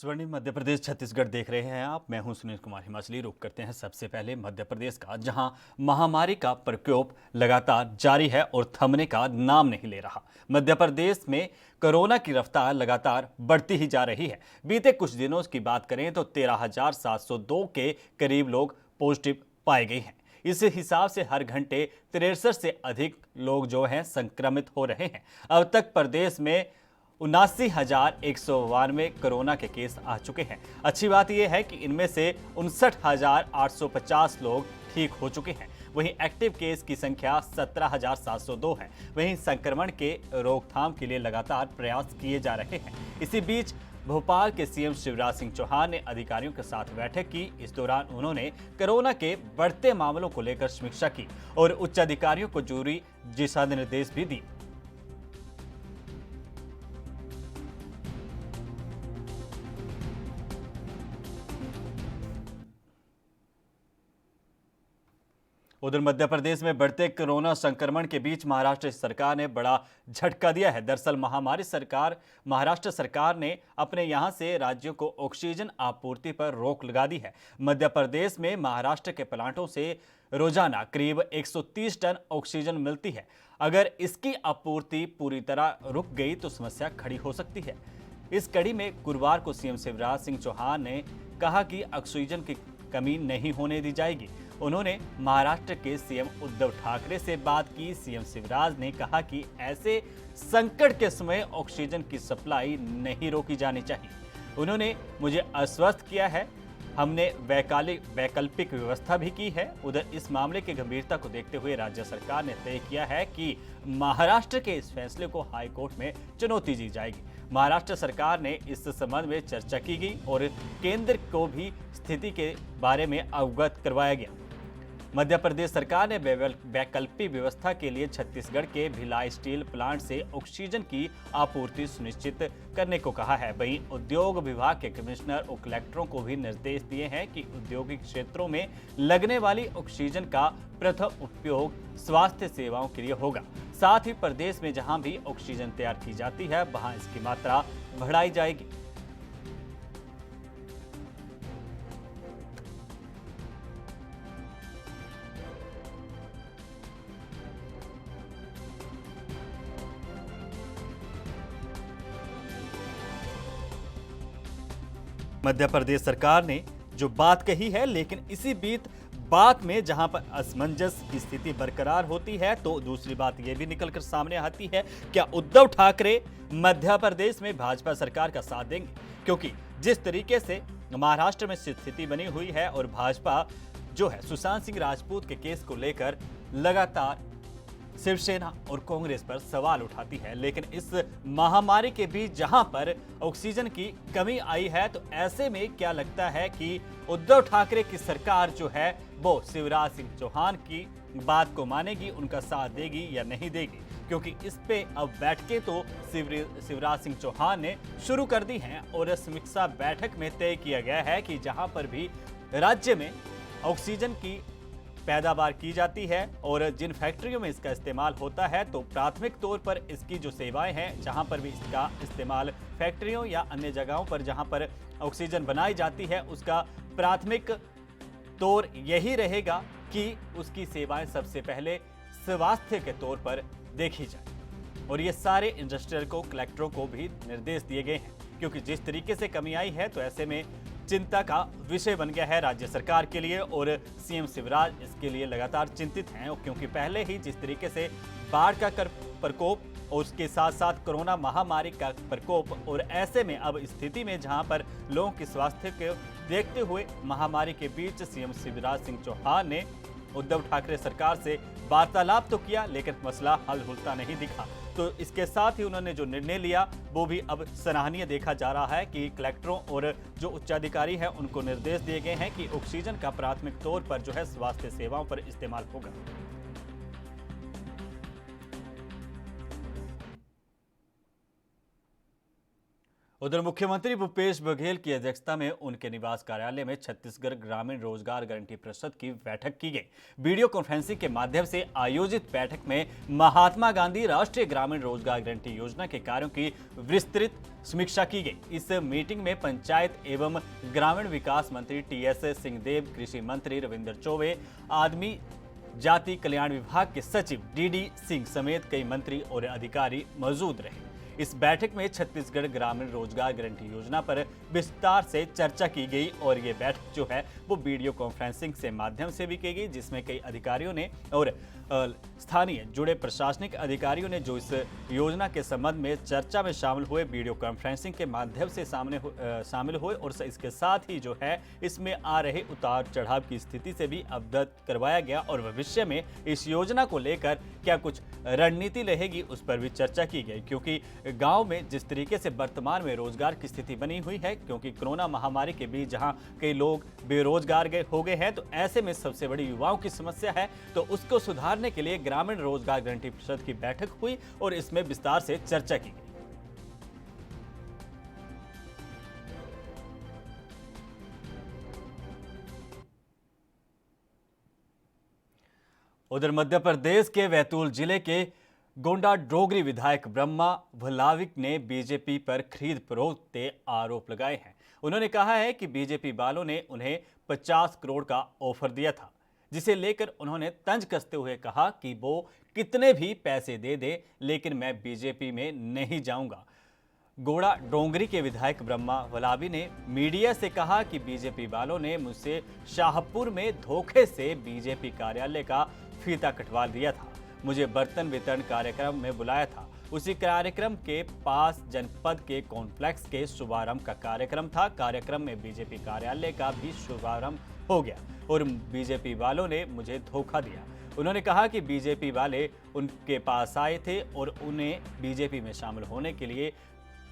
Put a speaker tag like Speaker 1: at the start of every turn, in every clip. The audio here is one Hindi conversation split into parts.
Speaker 1: स्वर्णिम मध्य प्रदेश छत्तीसगढ़ देख रहे हैं आप। मैं हूं सुनील कुमार हिमाचली। रुक करते हैं सबसे पहले मध्य प्रदेश का, जहां महामारी का प्रकोप लगातार जारी है और थमने का नाम नहीं ले रहा। मध्य प्रदेश में कोरोना की रफ्तार लगातार बढ़ती ही जा रही है। बीते कुछ दिनों की बात करें तो 13,702 के करीब लोग पॉजिटिव पाए गए हैं। इस हिसाब से हर घंटे 63 से अधिक लोग जो हैं संक्रमित हो रहे हैं। अब तक प्रदेश में 79,192 कोरोना के केस आ चुके हैं। अच्छी बात यह है कि इनमें से 59,850 लोग ठीक हो चुके हैं। वहीं एक्टिव केस की संख्या 17,702 है। वहीं संक्रमण के रोकथाम के लिए लगातार प्रयास किए जा रहे हैं। इसी बीच भोपाल के सीएम शिवराज सिंह चौहान ने अधिकारियों के साथ बैठक की। इस दौरान उन्होंने कोरोना के बढ़ते मामलों को लेकर समीक्षा की और उच्च अधिकारियों को जरूरी दिशा निर्देश भी दिए। उधर मध्य प्रदेश में बढ़ते कोरोना संक्रमण के बीच महाराष्ट्र सरकार ने बड़ा झटका दिया है। दरअसल महाराष्ट्र सरकार ने अपने यहां से राज्यों को ऑक्सीजन आपूर्ति पर रोक लगा दी है। मध्य प्रदेश में महाराष्ट्र के प्लांटों से रोजाना करीब 130 टन ऑक्सीजन मिलती है। अगर इसकी आपूर्ति पूरी तरह रुक गई तो समस्या खड़ी हो सकती है। इस कड़ी में गुरुवार को सीएम शिवराज सिंह चौहान ने कहा कि ऑक्सीजन की कमी नहीं होने दी जाएगी। उन्होंने महाराष्ट्र के सीएम उद्धव ठाकरे से बात की। सीएम शिवराज ने कहा कि ऐसे संकट के समय ऑक्सीजन की सप्लाई नहीं रोकी जानी चाहिए। उन्होंने मुझे आश्वस्त किया है, हमने वैकल्पिक व्यवस्था भी की है। उधर इस मामले की गंभीरता को देखते हुए राज्य सरकार ने तय किया है कि महाराष्ट्र के इस फैसले को हाईकोर्ट में चुनौती दी जाएगी। महाराष्ट्र सरकार ने इस संबंध में चर्चा की गई और केंद्र को भी स्थिति के बारे में अवगत करवाया गया। मध्य प्रदेश सरकार ने वैकल्पिक व्यवस्था के लिए छत्तीसगढ़ के भिलाई स्टील प्लांट से ऑक्सीजन की आपूर्ति सुनिश्चित करने को कहा है। वहीं उद्योग विभाग के कमिश्नर और कलेक्टरों को भी निर्देश दिए हैं कि औद्योगिक क्षेत्रों में लगने वाली ऑक्सीजन का प्रथम उपयोग स्वास्थ्य सेवाओं के लिए होगा। साथ ही प्रदेश में जहां भी ऑक्सीजन तैयार की जाती है वहां इसकी मात्रा बढ़ाई जाएगी। मध्य प्रदेश सरकार ने जो बात कही है, लेकिन इसी बीच बात में जहां पर असमंजस की स्थिति बरकरार होती है तो दूसरी बात यह भी निकलकर सामने आती है, क्या उद्धव ठाकरे मध्य प्रदेश में भाजपा सरकार का साथ देंगे? क्योंकि जिस तरीके से महाराष्ट्र में स्थिति बनी हुई है और भाजपा जो है सुशांत सिंह राजपूत के केस को लेकर लगातार शिवसेना और कांग्रेस पर सवाल उठाती है, लेकिन इस महामारी के बीच जहां पर ऑक्सीजन की कमी आई है तो ऐसे में क्या लगता है कि उद्धव ठाकरे की सरकार जो है वो शिवराज सिंह चौहान की बात को मानेगी, उनका साथ देगी या नहीं देगी? क्योंकि इस पे अब बैठकें तो शिवराज सिंह चौहान ने शुरू कर दी हैं और समीक्षा बैठक में तय किया गया है कि जहां पर भी राज्य में ऑक्सीजन की पैदावार की जाती है और जिन फैक्ट्रियों में इसका इस्तेमाल होता है तो प्राथमिक तौर पर इसकी जो सेवाएं हैं, जहां पर भी इसका इस्तेमाल फैक्ट्रियों या अन्य जगहों पर जहां पर ऑक्सीजन बनाई जाती है, उसका प्राथमिक तौर यही रहेगा कि उसकी सेवाएं सबसे पहले स्वास्थ्य के तौर पर देखी जाए। और ये सारे इंडस्ट्रियल को, कलेक्टरों को भी निर्देश दिए गए हैं, क्योंकि जिस तरीके से कमी आई है तो ऐसे में चिंता का विषय बन गया है राज्य सरकार के लिए और सीएम शिवराज इसके लिए लगातार चिंतित हैं, क्योंकि पहले ही जिस तरीके से बाढ़ का प्रकोप और उसके साथ साथ कोरोना महामारी का प्रकोप, और ऐसे में अब स्थिति में जहां पर लोगों के स्वास्थ्य को देखते हुए महामारी के बीच सीएम शिवराज सिंह चौहान ने उद्धव ठाकरे सरकार से वार्तालाप तो किया, लेकिन मसला हल होता नहीं दिखा। तो इसके साथ ही उन्होंने जो निर्णय लिया वो भी अब सराहनीय देखा जा रहा है कि कलेक्टरों और जो उच्चाधिकारी हैं उनको निर्देश दिए गए हैं कि ऑक्सीजन का प्राथमिक तौर पर जो है स्वास्थ्य सेवाओं पर इस्तेमाल होगा। उधर मुख्यमंत्री भूपेश बघेल की अध्यक्षता में उनके निवास कार्यालय में छत्तीसगढ़ ग्रामीण रोजगार गारंटी परिषद की बैठक की गई। वीडियो कॉन्फ्रेंसिंग के माध्यम से आयोजित बैठक में महात्मा गांधी राष्ट्रीय ग्रामीण रोजगार गारंटी योजना के कार्यों की विस्तृत समीक्षा की गई। इस मीटिंग में पंचायत एवं ग्रामीण विकास मंत्री टीएस सिंहदेव, कृषि मंत्री रविंद्र चौबे, आदमी जाति कल्याण विभाग के सचिव डीडी सिंह समेत कई मंत्री और अधिकारी मौजूद रहे। इस बैठक में छत्तीसगढ़ ग्रामीण रोजगार गारंटी योजना पर विस्तार से चर्चा की गई और ये बैठक जो है वो वीडियो कॉन्फ्रेंसिंग से माध्यम से भी की गई, जिसमें कई अधिकारियों ने और स्थानीय जुड़े प्रशासनिक अधिकारियों ने जो इस योजना के संबंध में चर्चा में शामिल हुए, वीडियो कॉन्फ्रेंसिंग के माध्यम से शामिल हुए और इसके साथ ही जो है इसमें आ रहे उतार चढ़ाव की स्थिति से भी अवगत करवाया गया और भविष्य में इस योजना को लेकर क्या कुछ रणनीति रहेगी उस पर भी चर्चा की गई। क्योंकि गांव में जिस तरीके से वर्तमान में रोजगार की स्थिति बनी हुई है, क्योंकि कोरोना महामारी के बीच जहां कई लोग बेरोजगार हो गए हैं, तो ऐसे में सबसे बड़ी युवाओं की समस्या है, तो उसको सुधारने के लिए ग्रामीण रोजगार गारंटी परिषद की बैठक हुई और इसमें विस्तार से चर्चा की गई। उधर मध्य प्रदेश के बैतूल जिले के गोंडा डोगरी विधायक ब्रह्मा भलाविक ने बीजेपी पर खरीद फरोख्त के आरोप लगाए हैं। उन्होंने कहा है कि बीजेपी वालों ने उन्हें 50 करोड़ का ऑफर दिया था, जिसे लेकर उन्होंने तंज कसते हुए कहा कि वो कितने भी पैसे दे दे लेकिन मैं बीजेपी में नहीं जाऊंगा। गोड़ा डोंगरी के विधायक ब्रह्मा वलावी ने मीडिया से कहा कि बीजेपी वालों ने मुझसे शाहपुर में धोखे से बीजेपी कार्यालय का फीता कटवा दिया था, मुझे बर्तन वितरण कार्यक्रम में बुलाया था, उसी कार्यक्रम के पास जनपद के कॉम्प्लेक्स के शुभारंभ का कार्यक्रम था। कार्यक्रम में बीजेपी कार्यालय का भी शुभारंभ हो गया और बीजेपी वालों ने मुझे धोखा दिया। उन्होंने कहा कि बीजेपी वाले उनके पास आए थे और उन्हें बीजेपी में शामिल होने के लिए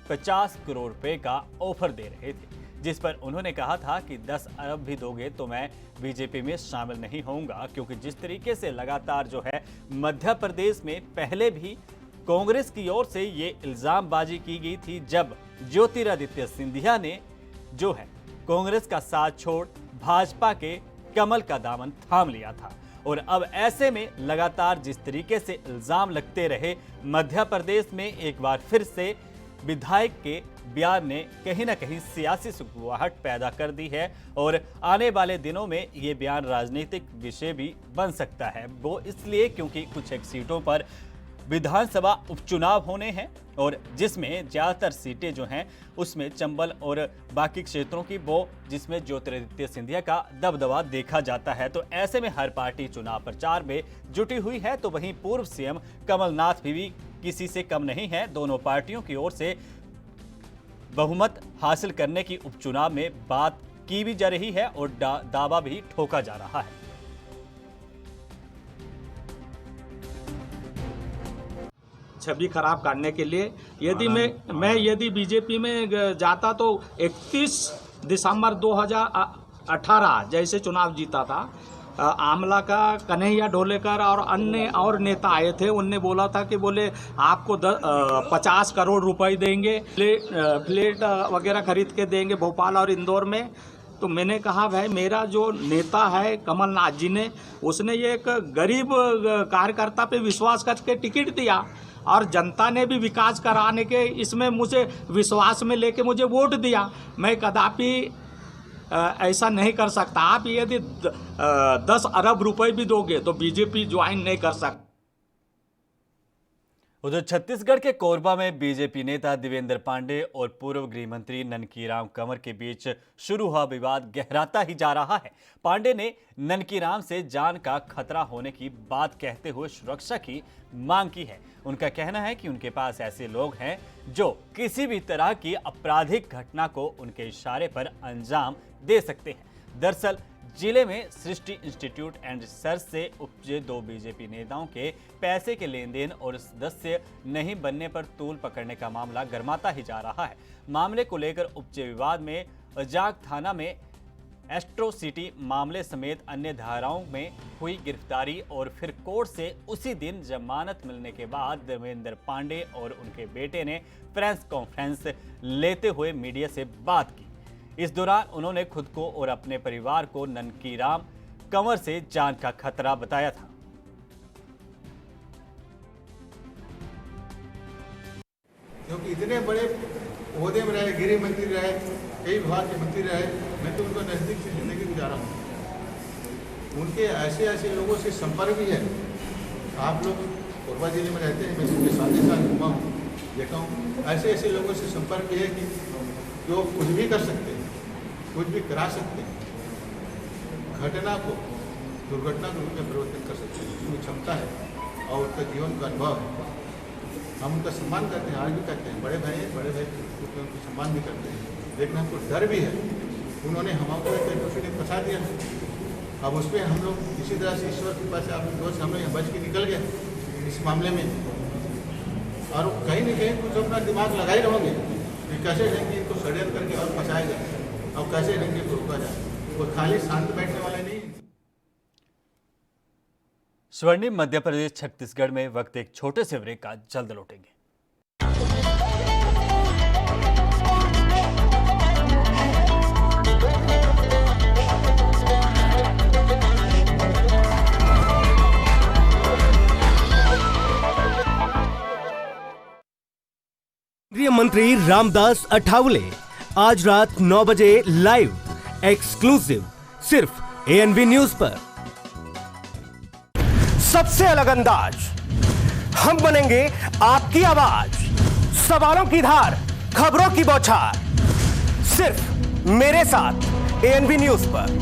Speaker 1: 50 करोड़ रुपए का ऑफर दे रहे थे, जिस पर उन्होंने कहा था कि 10 अरब भी दोगे तो मैं बीजेपी में शामिल नहीं होऊंगा। क्योंकि जिस तरीके से लगातार जो है मध्य प्रदेश में पहले भी कांग्रेस की ओर से ये इल्जामबाजी की गई थी, जब ज्योतिरादित्य सिंधिया ने जो है कांग्रेस का साथ छोड़ भाजपा के कमल का दामन थाम लिया था। और अब ऐसे में लगातार जिस तरीके से इल्जाम लगते रहे, मध्य प्रदेश में एक बार फिर से विधायक के बयान ने कहीं ना कहीं सियासी सुगबुगाहट पैदा कर दी है और आने वाले दिनों में ये बयान राजनीतिक विषय भी बन सकता है। वो इसलिए क्योंकि कुछ एक सीटों पर विधानसभा उपचुनाव होने हैं और जिसमें ज़्यादातर सीटें जो हैं उसमें चंबल और बाकी क्षेत्रों की वो जिसमें ज्योतिरादित्य सिंधिया का दबदबा देखा जाता है। तो ऐसे में हर पार्टी चुनाव प्रचार में जुटी हुई है। तो वहीं पूर्व सीएम कमलनाथ भी किसी से कम नहीं है। दोनों पार्टियों की ओर से बहुमत हासिल करने की उपचुनाव में बात की भी जा रही है और दावा भी ठोका जा रहा है।
Speaker 2: छवि खराब करने के लिए यदि मैं यदि बीजेपी में जाता तो 31 दिसंबर 2018 जैसे चुनाव जीता था, आमला का कन्हैया ढोलेकर और अन्य और नेता आए थे। उनने बोला था कि बोले आपको 50 करोड़ रुपए देंगे, फ्लैट वगैरह खरीद के देंगे भोपाल और इंदौर में। तो मैंने कहा भाई मेरा जो नेता है कमलनाथ जी ने, उसने ये एक गरीब कार्यकर्ता पे विश्वास करके टिकट दिया और जनता ने भी विकास कराने के इसमें मुझे विश्वास में लेके मुझे वोट दिया। मैं कदापि ऐसा नहीं कर सकता। आप यदि 10 अरब रुपए भी दोगे तो बीजेपी ज्वाइन नहीं कर सकता।
Speaker 1: उधर छत्तीसगढ़ के कोरबा में बीजेपी नेता देवेंद्र पांडे और पूर्व गृह मंत्री ननकीराम कंवर के बीच शुरू हुआ विवाद गहराता ही जा रहा है। पांडे ने ननकीराम से जान का खतरा होने की बात कहते हुए सुरक्षा की मांग की है। उनका कहना है कि उनके पास ऐसे लोग हैं जो किसी भी तरह की आपराधिक घटना को उनके इशारे पर अंजाम दे सकते हैं। दरअसल जिले में सृष्टि इंस्टीट्यूट एंड रिसर्च से उपजे 2 बीजेपी नेताओं के पैसे के लेन देन और सदस्य नहीं बनने पर तूल पकड़ने का मामला गर्माता ही जा रहा है। मामले को लेकर उपजे विवाद में जाग थाना में एट्रोसिटी मामले समेत अन्य धाराओं में हुई गिरफ्तारी और फिर कोर्ट से उसी दिन जमानत मिलने के बाद देवेंद्र पांडे और उनके बेटे ने प्रेस कॉन्फ्रेंस लेते हुए मीडिया से बात की। इस दौरान उन्होंने खुद को और अपने परिवार को ननकीराम कंवर से जान का खतरा बताया था।
Speaker 3: क्योंकि इतने बड़े ओहदे में रहे, गृह मंत्री रहे, कई विभाग के मंत्री रहे, मैं तो उनको नज़दीक से जिंदगी गुजारा हूँ। उनके ऐसे ऐसे लोगों से संपर्क भी है। आप लोग कोरबा जिले में रहते हैं, मैं उनके साथ ही साथ घूमा हूँ, देखा हूँ। ऐसे ऐसे लोगों से संपर्क भी है कि जो कुछ भी कर सकते हैं, कुछ भी करा सकते हैं, घटना को दुर्घटना के रूप में परिवर्तित कर सकते हैं। उसमें क्षमता है और उनका जीवन का अनुभव है। हम उनका सम्मान करते हैं, आज भी करते हैं। बड़े भाई हैं, बड़े भाई के रूप में उनका सम्मान भी करते हैं, लेकिन हमको डर भी है। उन्होंने हमको एक एट्रोसिटी फंसा दिया। अब उस पर हम लोग किसी तरह से ईश्वर की कृपा से आप दोस्त हम लोग यहाँ बच के निकल गए इस मामले में। और कहीं न कहीं कुछ अपना दिमाग लगा ही रहोगे कि कैसे ढंग इनको षड्यंत्र करके और फंसाया जाए और कैसे ढंग को रोका जाए। वो खाली शांत बैठने वाले नहीं।
Speaker 1: स्वर्णिम मध्य प्रदेश छत्तीसगढ़ में वक्त एक छोटे से ब्रेक का, जल्द लौटेंगे।
Speaker 4: केंद्रीय मंत्री रामदास अठावले आज रात 9 बजे लाइव एक्सक्लूसिव सिर्फ ANV न्यूज पर। सबसे अलग अंदाज, हम बनेंगे आपकी आवाज, सवालों की धार, खबरों की बौछार, सिर्फ मेरे साथ ANV न्यूज पर।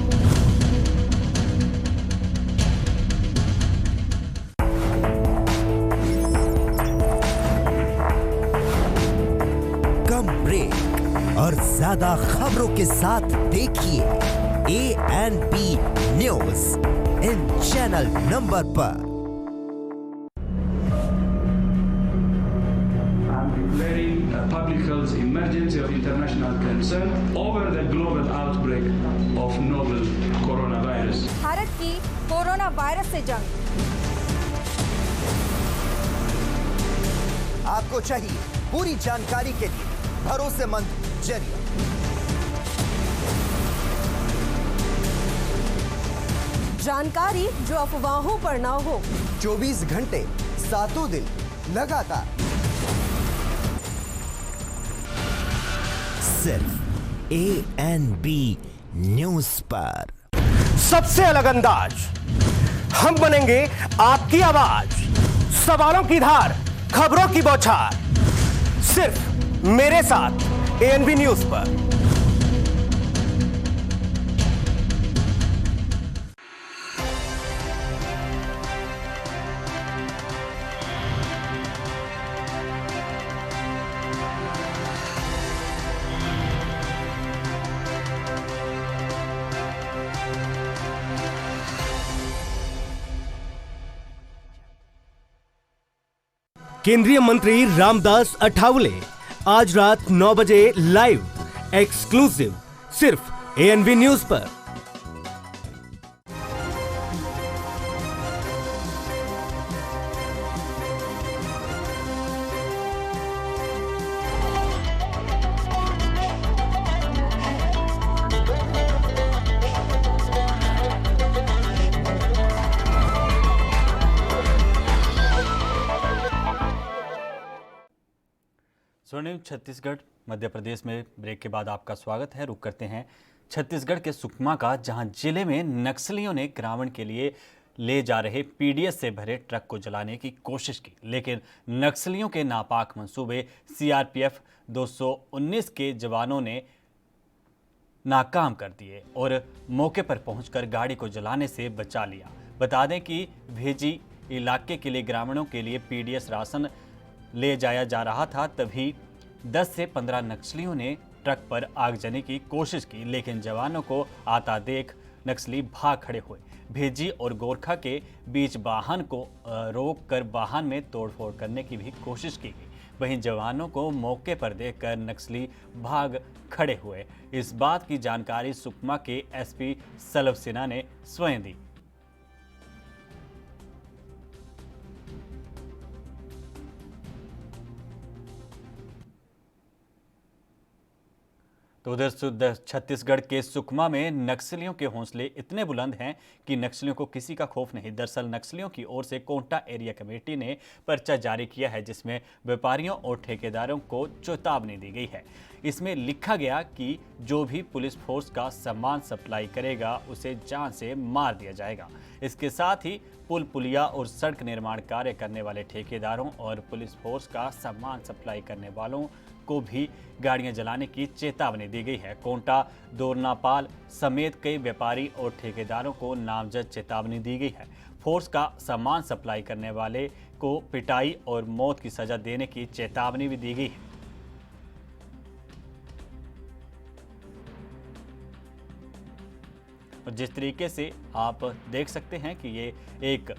Speaker 5: कम ब्रेक और ज्यादा खबरों के साथ देखिए ANV news in channel number पर।
Speaker 6: I'm declaring a public health emergency of international concern over the global outbreak of novel coronavirus.
Speaker 7: Bharat की कोरोना वायरस से जंग।
Speaker 5: आपको चाहिए पूरी जानकारी के लिए भरोसेमंद जरिया।
Speaker 7: जानकारी जो अफवाहों पर ना हो।
Speaker 5: 24 घंटे 7 दिन लगातार सिर्फ ANV न्यूज पर।
Speaker 4: सबसे अलग अंदाज, हम बनेंगे आपकी आवाज, सवालों की धार, खबरों की बौछार, सिर्फ मेरे साथ ANV न्यूज पर। केंद्रीय मंत्री रामदास अठावले आज रात 9 बजे लाइव एक्सक्लूसिव सिर्फ ANV न्यूज पर।
Speaker 1: स्वर्णिम छत्तीसगढ़ मध्य प्रदेश में ब्रेक के बाद आपका स्वागत है। रुक करते हैं छत्तीसगढ़ के सुकमा का, जहां जिले में नक्सलियों ने ग्रामीण के लिए ले जा रहे PDS से भरे ट्रक को जलाने की कोशिश की, लेकिन नक्सलियों के नापाक मंसूबे CRPF 219 के जवानों ने नाकाम कर दिए और मौके पर पहुंचकर गाड़ी को जलाने से बचा लिया। बता दें कि भेजी इलाके के लिए ग्रामीणों के लिए PDS राशन ले जाया जा रहा था, तभी 10 से 15 नक्सलियों ने ट्रक पर आगजनी की कोशिश की, लेकिन जवानों को आता देख नक्सली भाग खड़े हुए। भेजी और गोरखा के बीच वाहन को रोक कर वाहन में तोड़फोड़ करने की भी कोशिश की गई। वहीं जवानों को मौके पर देखकर नक्सली भाग खड़े हुए। इस बात की जानकारी सुकमा के एसपी सलभ सिन्हा ने स्वयं दी। तो उधर छत्तीसगढ़ के सुकमा में नक्सलियों के हौसले इतने बुलंद हैं कि नक्सलियों को किसी का खौफ नहीं। दरअसल नक्सलियों की ओर से कोंटा एरिया कमेटी ने पर्चा जारी किया है, जिसमें व्यापारियों और ठेकेदारों को चेतावनी दी गई है। इसमें लिखा गया कि जो भी पुलिस फोर्स का सामान सप्लाई करेगा उसे जान से मार दिया जाएगा। इसके साथ ही पुल पुलिया और सड़क निर्माण कार्य करने वाले ठेकेदारों और पुलिस फोर्स का सामान सप्लाई करने वालों को भी गाड़ियां जलाने की चेतावनी दी गई है। कोंटा, दोरनापाल समेत कई व्यापारी और ठेकेदारों को नामजद चेतावनी दी गई है। फोर्स का सामान सप्लाई करने वाले को पिटाई और मौत की सजा देने की चेतावनी भी दी गई है। और जिस तरीके से आप देख सकते हैं कि ये एक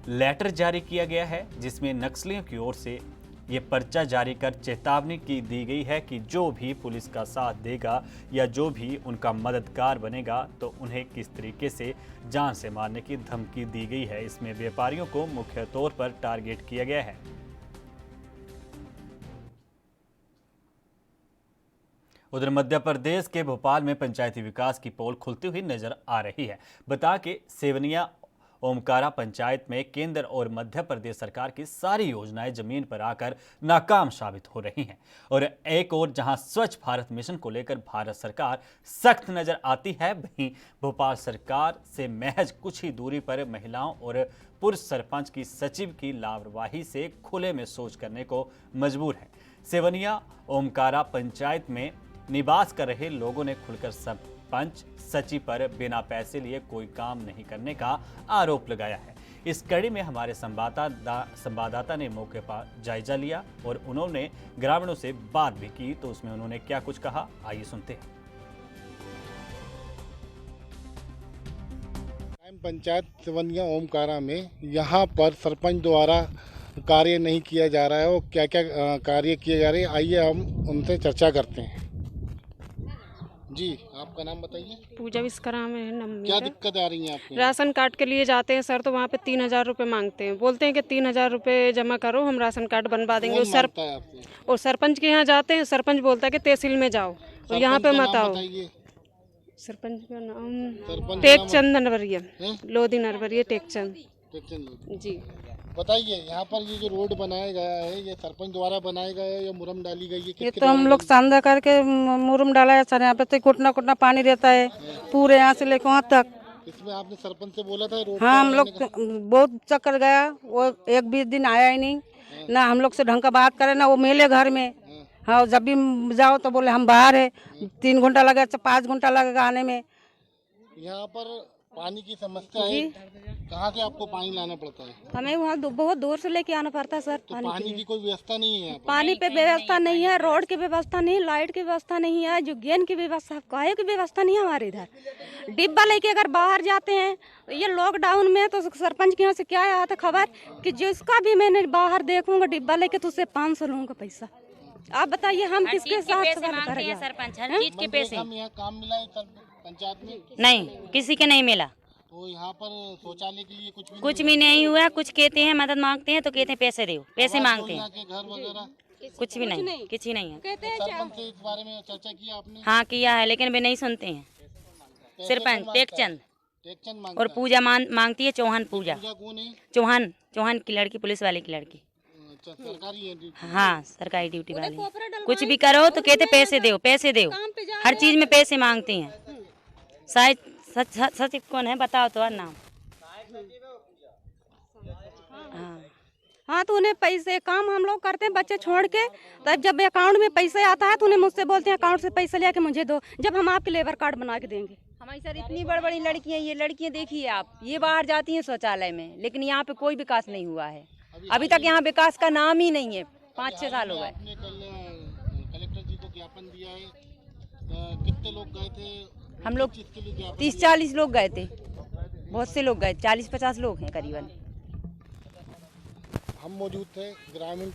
Speaker 1: लेटर जारी किया गया है, जिसमें नक्सलियों की ओर से ये पर्चा जारी कर चेतावनी की दी गई है कि जो भी पुलिस का साथ देगा या जो भी उनका मददगार बनेगा तो उन्हें किस तरीके से जान से मारने की धमकी दी गई है। इसमें व्यापारियों को मुख्य तौर पर टारगेट किया गया है। उधर मध्य प्रदेश के भोपाल में पंचायती विकास की पोल खुलती हुई नजर आ रही है। बता के सेवनिया ओमकारा पंचायत में केंद्र और मध्य प्रदेश सरकार की सारी योजनाएं जमीन पर आकर नाकाम साबित हो रही हैं। और एक और जहां स्वच्छ भारत मिशन को लेकर भारत सरकार सख्त नजर आती है, वहीं भोपाल सरकार से महज कुछ ही दूरी पर महिलाओं और पुरुष सरपंच की सचिव की लापरवाही से खुले में सोच करने को मजबूर है। सेवनिया ओमकारा पंचायत में निवास कर रहे लोगों ने खुलकर सरपंच सचिव पर बिना पैसे लिए कोई काम नहीं करने का आरोप लगाया है। इस कड़ी में हमारे संवाददाता ने मौके पर जायजा लिया और उन्होंने ग्रामीणों से बात भी की। तो उसमें उन्होंने क्या कुछ कहा, आइए सुनते हैं।
Speaker 8: पंचायत सेवनिया ओमकारा में यहाँ पर सरपंच द्वारा कार्य नहीं किया जा रहा है और क्या क्या कार्य किए जा रहे हैं, आइए हम उनसे चर्चा करते हैं। जी, आपका नाम बताइए।
Speaker 9: पूजा विश्वकर्मा है नाम।
Speaker 8: क्या दिक्कत आ रही है आपको?
Speaker 9: राशन कार्ड के लिए जाते हैं सर, तो वहाँ पे 3000 रुपये मांगते हैं। बोलते हैं कि 3000 रुपये जमा करो, हम राशन कार्ड बनवा देंगे। और सरपंच के यहाँ जाते हैं, सरपंच बोलता है कि तहसील में जाओ और यहाँ पे मत आओ। सरपंच का नाम टेकचंद नरवरिया, लोधी नरवरिया टेकचंद जी।
Speaker 8: बताइए, यहाँ पर ये जो रोड बनाया गया है, ये सरपंच द्वारा बनाया गया है या मुरम डाली गई है?
Speaker 10: ये तो हम लोग सांदा करके मुरम डाला है सर। यहाँ पे तो घुटना पानी रहता है पूरे यहाँ से लेकर वहाँ तक।
Speaker 8: इसमें आपने सरपंच से बोला था रोड?
Speaker 10: हाँ, हम लोग बहुत चक्कर गया, वो 20 दिन आया ही नहीं, ना हम लोग से ढंग का बात करे, ना वो मेले घर में। हाँ, जब भी जाओ तो बोले हम बाहर है, 3 घंटा लगेगा, 5 घंटा लगेगा आने में।
Speaker 8: यहाँ पर पानी की समस्या है, कहाँ से आपको पानी लाना पड़ता है?
Speaker 11: हमें वहाँ बहुत दूर से लेके आना पड़ता है सर।
Speaker 8: तो पानी की कोई व्यवस्था नहीं है?
Speaker 11: पानी पे व्यवस्था नहीं है, रोड की व्यवस्था नहीं, लाइट की व्यवस्था नहीं है, जो गेन की व्यवस्था, काहे की व्यवस्था नहीं है हमारे इधर। डिब्बा लेके अगर बाहर जाते हैं, ये लॉकडाउन में तो सरपंच के यहाँ से क्या आया था खबर कि जिसका भी मैंने बाहर देखूंगा डिब्बा लेके तो उससे 500 लूंगा पैसा। आप बताइए हम किसके साथ
Speaker 12: मांगते हैं? सरपंच हर चीज के पैसे।
Speaker 8: यहाँ काम मिला है पंचायत में?
Speaker 12: नहीं, किसी के नहीं मिला।
Speaker 8: तो यहाँ पर शौचालय के लिए
Speaker 12: कुछ भी नहीं हुआ। कुछ कहते हैं मदद मांगते हैं तो कहते हैं पैसे दो, पैसे मांगते हैं।
Speaker 8: घर वगैरह
Speaker 12: कुछ भी नहीं, कुछ ही नहीं है।
Speaker 8: सरपंच से इस बारे में चर्चा किया आपने?
Speaker 12: हाँ किया है, लेकिन वे नहीं सुनते हैं। सरपंच टेकचंद और पूजा मांगती है, चौहान पूजा।
Speaker 8: कौन है?
Speaker 12: चौहान की लड़की, पुलिस वाले की लड़की।
Speaker 8: सरकारी है?
Speaker 12: हाँ, सरकारी ड्यूटी वाली। कुछ भी करो तो कहते पैसे दो, पैसे दो, हर चीज में पैसे मांगते हैं। शायद सचिव कौन है बताओ तो नाम।
Speaker 11: हाँ, तो उन्हें पैसे काम हम लोग करते हैं बच्चे छोड़ के, तब जब अकाउंट में पैसे आता है तो उन्हें मुझसे बोलते हैं अकाउंट से पैसे लेके मुझे दो, जब हम आपके लेबर कार्ड बना के देंगे।
Speaker 13: हमारी सर इतनी बड़ी बड़ी लड़कियां, ये लड़कियां देखिए आप, ये बाहर जाती हैं शौचालय में, लेकिन यहाँ पे कोई विकास नहीं हुआ है अभी तक। यहाँ विकास का नाम ही नहीं है। 5-6 साल हो गए।
Speaker 8: कलेक्टर जी को ज्ञापन दिया है, कितने लोग गए थे?
Speaker 13: हम लोग 30-40 लोग गए थे, बहुत से लोग गए, 40-50 लोग हैं करीबन।
Speaker 8: हम मौजूद थे ग्रामीण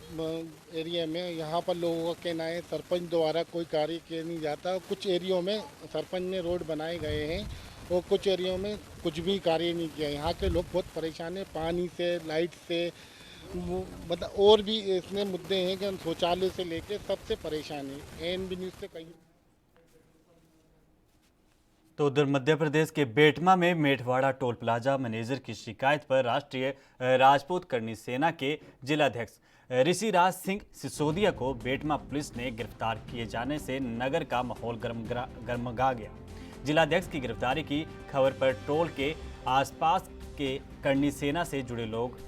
Speaker 8: एरिया में। यहाँ पर लोगों का कहना है सरपंच द्वारा कोई कार्य किया नहीं जाता। कुछ एरियो में सरपंच ने रोड बनाए गए हैं और कुछ एरियो में कुछ भी कार्य नहीं किया। यहाँ के लोग बहुत परेशान हैं, पानी से, लाइट से, मतलब और भी इसमें मुद्दे हैं कि हम शौचालय से लेकर सबसे परेशान हैं। एएनबी न्यूज़ से कहीं।
Speaker 1: तो उधर मध्य प्रदेश के बेटमा में मेठवाड़ा टोल प्लाजा मैनेजर की शिकायत पर राष्ट्रीय राजपूत करनी सेना के जिलाध्यक्ष ऋषिराज सिंह सिसोदिया को बेटमा पुलिस ने गिरफ्तार किए जाने से नगर का माहौल गर्मगा गया। जिलाध्यक्ष की गिरफ्तारी की खबर पर टोल के आसपास के करनी सेना से जुड़े लोग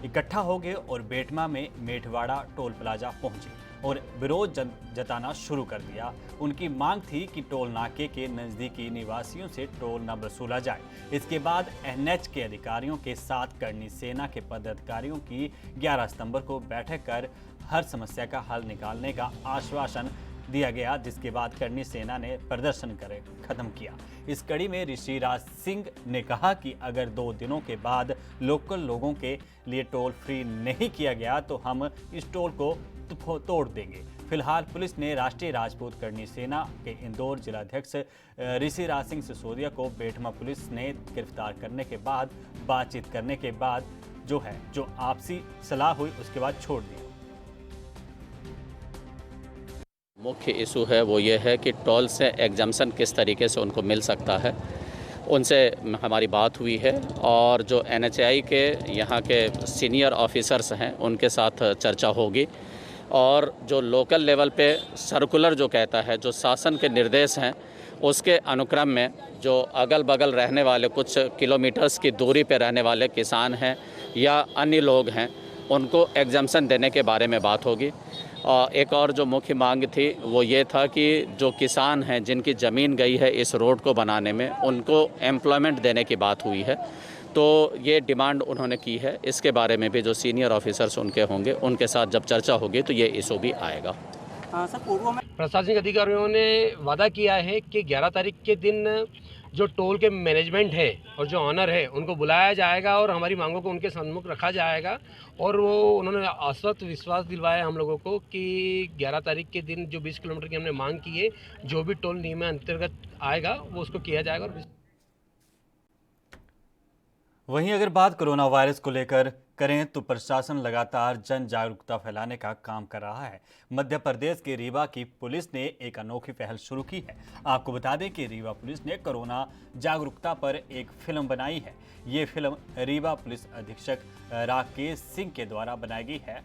Speaker 1: इकट्ठा हो गए और बेटमा में मेठवाड़ा टोल प्लाजा पहुंचे और विरोध जताना शुरू कर दिया। उनकी मांग थी कि टोल नाके के नज़दीकी निवासियों से टोल न वसूला जाए। इसके बाद एनएच के अधिकारियों के साथ करनी सेना के पदाधिकारियों की 11 सितंबर को बैठक कर हर समस्या का हल निकालने का आश्वासन दिया गया, जिसके बाद करनी सेना ने प्रदर्शन कर खत्म किया। इस कड़ी में ऋषिराज सिंह ने कहा कि अगर 2 दिनों के बाद लोकल लोगों के लिए टोल फ्री नहीं किया गया तो हम इस टोल को तोड़ देंगे। फिलहाल पुलिस ने राष्ट्रीय राजपूत करनी सेना के इंदौर जिलाध्यक्ष ऋषिराज सिंह सिसोदिया को बेटमा पुलिस ने गिरफ्तार करने के बाद बातचीत करने के बाद जो आपसी सलाह हुई उसके बाद छोड़ दिया।
Speaker 14: मुख्य इशू है वो ये है कि टोल से एग्जाम्पशन किस तरीके से उनको मिल सकता है, उनसे हमारी बात हुई है और जो NHAI के यहाँ के सीनियर ऑफिसर्स हैं उनके साथ चर्चा होगी और जो लोकल लेवल पे सर्कुलर जो कहता है, जो शासन के निर्देश हैं उसके अनुक्रम में जो अगल बगल रहने वाले कुछ किलोमीटर्स की दूरी पे रहने वाले किसान हैं या अन्य लोग हैं उनको एग्जाम्पशन देने के बारे में बात होगी। एक और जो मुख्य मांग थी वो ये था कि जो किसान हैं जिनकी ज़मीन गई है इस रोड को बनाने में उनको एम्प्लॉयमेंट देने की बात हुई है, तो ये डिमांड उन्होंने की है। इसके बारे में भी जो सीनियर ऑफिसर्स उनके होंगे उनके साथ जब चर्चा होगी तो ये इशू भी आएगा।
Speaker 15: सर, पूर्व में प्रशासनिक अधिकारियों ने वादा किया है कि 11 तारीख के दिन जो टोल के मैनेजमेंट है और जो ऑनर है उनको बुलाया जाएगा और हमारी मांगों को उनके सम्मुख रखा जाएगा और वो उन्होंने आश्वस्त विश्वास दिलवाया हम लोगों को कि 11 तारीख के दिन जो 20 किलोमीटर की हमने मांग की है जो भी टोल नियम अंतर्गत आएगा वो उसको किया जाएगा। और
Speaker 1: वहीं अगर बात कोरोना वायरस को लेकर करें तो प्रशासन लगातार जन जागरूकता फैलाने का काम कर रहा है। मध्य प्रदेश के रीवा की पुलिस ने एक अनोखी पहल शुरू की है। आपको बता दें कि रीवा पुलिस ने कोरोना जागरूकता पर एक फिल्म बनाई है। ये फिल्म रीवा पुलिस अधीक्षक राकेश सिंह के द्वारा बनाई गई है।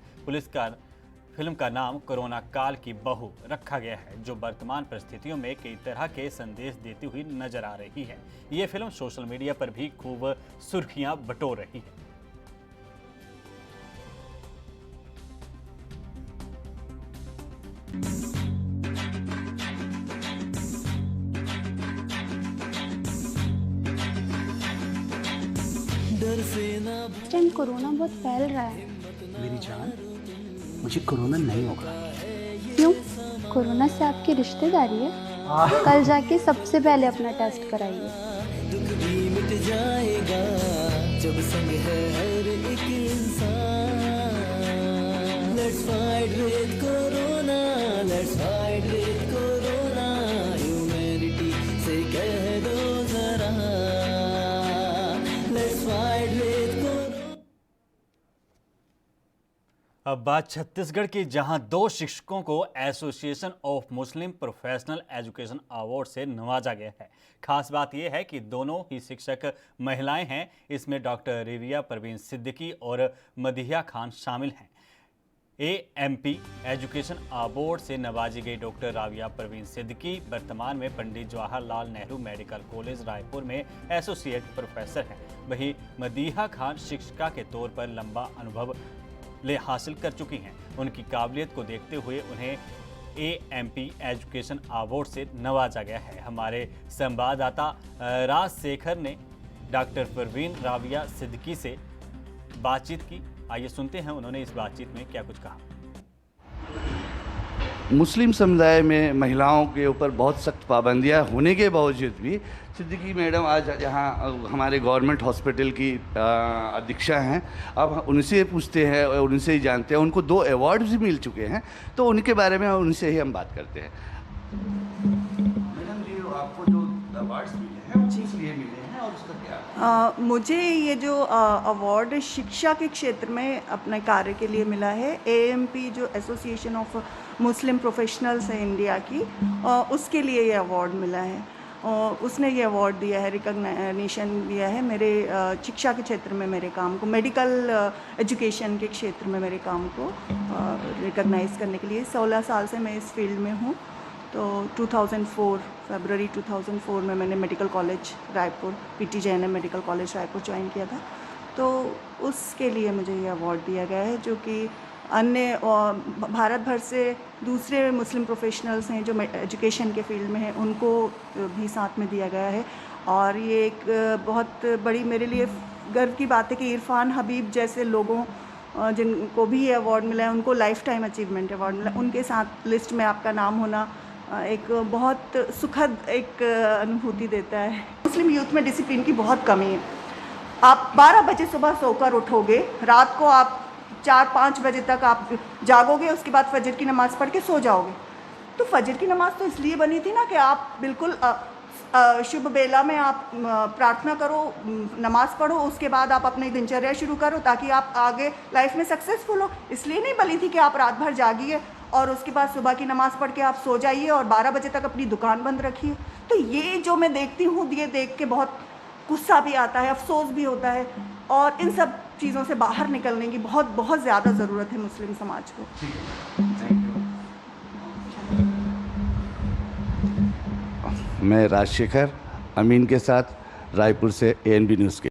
Speaker 1: फिल्म का नाम कोरोना काल की बहू रखा गया है, जो वर्तमान परिस्थितियों में कई तरह के संदेश देती हुई नजर आ रही है। ये फिल्म सोशल मीडिया पर भी खूब सुर्खियां बटोर रही है।
Speaker 16: इस टाइम कोरोना बहुत फैल रहा है।
Speaker 17: मेरी जान, मुझे कोरोना नहीं होगा।
Speaker 16: क्यों? कोरोना से आपकी रिश्तेदारी है। कल जाके सबसे पहले अपना टेस्ट कराइए।
Speaker 18: दुख भी मिट जाएगा जब संग है हर एक इंसान। Let's fight with corona, let's fight with corona, humanity से कह दो जरा। Let's fight with corona.
Speaker 1: अब बात छत्तीसगढ़ की, जहां 2 शिक्षकों को association of Muslim professional education award से नवाजा गया है। खास बात यह है कि दोनों ही शिक्षक महिलाएं हैं। इसमें डॉक्टर रिविया परवीन सिद्दीकी और मदीहा खान शामिल हैं। AMP एजुकेशन अवार्ड से नवाजी गई डॉक्टर राविया परवीन सिद्दीकी वर्तमान में पंडित जवाहरलाल नेहरू मेडिकल कॉलेज रायपुर में एसोसिएट प्रोफेसर हैं। वहीं मदीहा खान शिक्षिका के तौर पर लंबा अनुभव हासिल कर चुकी हैं। उनकी काबिलियत को देखते हुए उन्हें AMP एजुकेशन अवार्ड से नवाजा गया है। हमारे संवाददाता राजशेखर ने डॉक्टर परवीन राविया सिद्दीकी से बातचीत की। आइए सुनते हैं उन्होंने इस बातचीत में क्या कुछ कहा।
Speaker 19: मुस्लिम समुदाय में महिलाओं के ऊपर बहुत सख्त पाबंदियां होने के बावजूद भी सिद्दीकी मैडम आज यहाँ हमारे गवर्नमेंट हॉस्पिटल की अधीक्षा हैं। अब उनसे पूछते हैं और उनसे ही जानते हैं। उनको 2 अवार्ड भी मिल चुके हैं, तो उनके बारे में उनसे ही हम बात करते हैं। मैडम जी, आपको जो अवार्ड्स मिले हैं वो किस लिए मिले हैं और उसका क्या?
Speaker 20: मुझे ये जो अवार्ड शिक्षा के क्षेत्र में अपने कार्य के लिए मिला है, AMP जो एसोसिएशन ऑफ मुस्लिम प्रोफेशनल्स है इंडिया की, उसके लिए ये अवार्ड मिला है। उसने ये अवार्ड दिया है, रिकॉग्निशन दिया है मेरे शिक्षा के क्षेत्र में मेरे काम को, मेडिकल एजुकेशन के क्षेत्र में मेरे काम को रिकॉग्नाइज़ करने के लिए। 16 साल से मैं इस फील्ड में हूँ। तो 2004 फरवरी 2004 में मैंने medical college Raipur, PT Jain medical college Raipur join किया था। तो उसके लिए मुझे ये अवार्ड दिया गया है, जो कि अन्य भारत भर से दूसरे मुस्लिम प्रोफेशनल्स हैं जो एजुकेशन के फील्ड में हैं, उनको भी साथ में दिया गया है। और ये एक बहुत बड़ी मेरे लिए गर्व की बात है कि इरफान हबीब जैसे लोगों जिनको भी ये अवार्ड मिला है, उनको लाइफ टाइम अचीवमेंट अवार्ड मिला, उनके साथ लिस्ट में आपका नाम होना एक बहुत सुखद एक अनुभूति देता है। मुस्लिम यूथ में डिसिप्लिन की बहुत कमी है। आप 12 बजे सुबह सोकर उठोगे, रात को आप 4-5 बजे तक आप जागोगे, उसके बाद फजर की नमाज़ पढ़ के सो जाओगे। तो फजर की नमाज़ तो इसलिए बनी थी ना कि आप बिल्कुल शुभ बेला में आप प्रार्थना करो, नमाज़ पढ़ो, उसके बाद आप अपनी दिनचर्या शुरू करो ताकि आप आगे लाइफ में सक्सेसफुल हो। इसलिए नहीं बनी थी कि आप रात भर जागिए और उसके बाद सुबह की नमाज़ पढ़ के आप सो जाइए और 12 बजे तक अपनी दुकान बंद रखिए। तो ये जो मैं देखती हूँ, ये देख के बहुत गुस्सा भी आता है, अफसोस भी होता है, और इन सब चीज़ों से बाहर निकलने की बहुत ज़्यादा ज़रूरत है मुस्लिम समाज को।
Speaker 19: मैं राजशेखर अमीन के साथ रायपुर से ANB न्यूज़ के।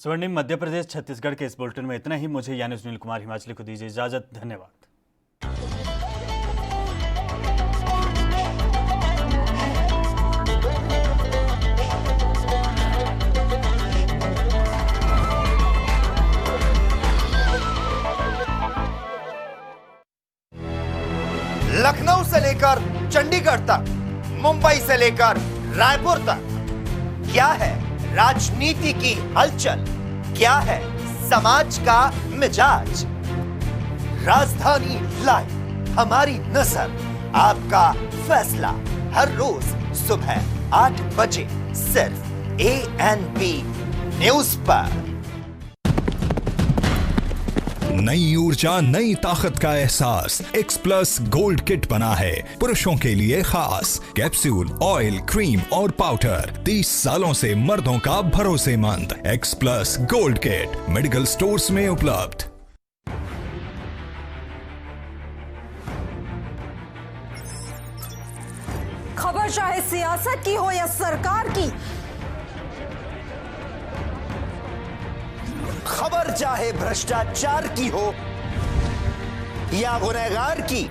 Speaker 1: स्वर्णिम मध्य प्रदेश छत्तीसगढ़ के इस बुलेटिन में इतना ही। मुझे यानी सुनील कुमार हिमाचली को दीजिए इजाजत। धन्यवाद।
Speaker 4: लखनऊ से लेकर चंडीगढ़ तक, मुंबई से लेकर रायपुर तक, क्या है राजनीति की हलचल, क्या है समाज का मिजाज। राजधानी लाइव, हमारी नजर, आपका फैसला, हर रोज सुबह 8 बजे सिर्फ ANB न्यूज पर।
Speaker 21: नई ऊर्जा, नई ताकत का एहसास X+ गोल्ड किट बना है पुरुषों के लिए खास। कैप्सूल, ऑयल, क्रीम और पाउडर, 30 सालों से मर्दों का भरोसेमंद X+ gold kit medical stores में उपलब्ध।
Speaker 7: खबर चाहे सियासत की हो या सरकार की,
Speaker 4: खबर चाहे भ्रष्टाचार की हो या गुनहगार की,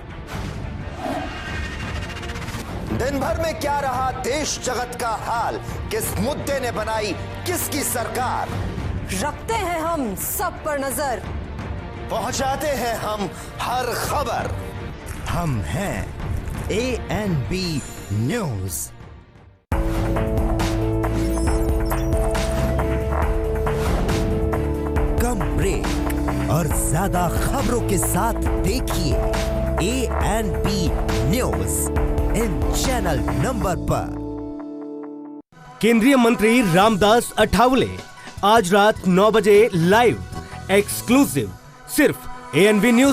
Speaker 4: दिन भर में क्या रहा देश जगत का हाल, किस मुद्दे ने बनाई किसकी सरकार,
Speaker 7: रखते हैं हम सब पर नजर,
Speaker 4: पहुंचाते हैं हम हर खबर।
Speaker 5: हम हैं ANB न्यूज। कम ब्रेक और ज्यादा खबरों के साथ देखिए ANB news in channel number पर।
Speaker 4: केंद्रीय मंत्री रामदास अठावले आज रात 9 बजे लाइव एक्सक्लूसिव सिर्फ ANB न्यूज।